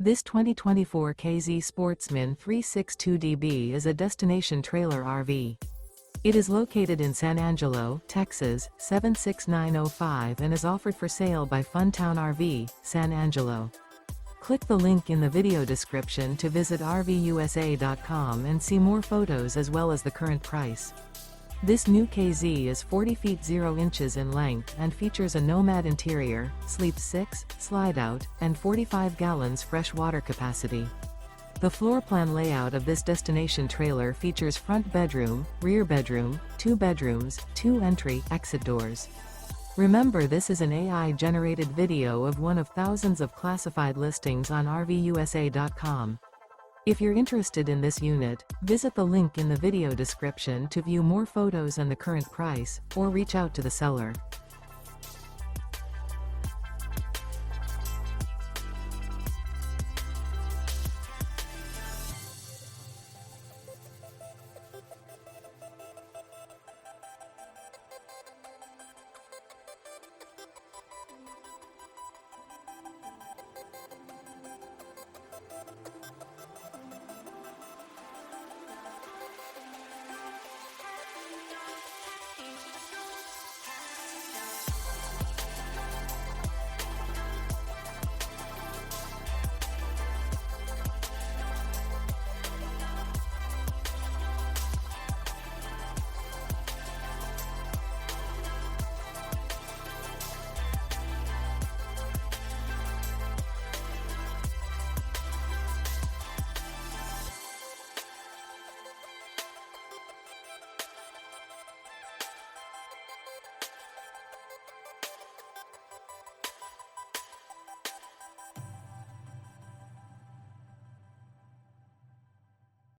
This 2024 K-Z Sportsmen 362DB is a destination trailer RV. It is located in San Angelo, Texas, 76905 and is offered for sale by Funtown RV, San Angelo. Click the link in the video description to visit RVUSA.com and see more photos as well as the current price. This new K-Z is 40 feet 0 inches in length and features a NOMAD interior, sleeps 6, Slideout, and 45 gallons fresh water capacity. The floor plan layout of this destination trailer features front bedroom, rear bedroom, 2 bedrooms, 2 entry/exit doors. Remember, this is an AI-generated video of one of thousands of classified listings on RVUSA.com. If you're interested in this unit, visit the link in the video description to view more photos and the current price, or reach out to the seller.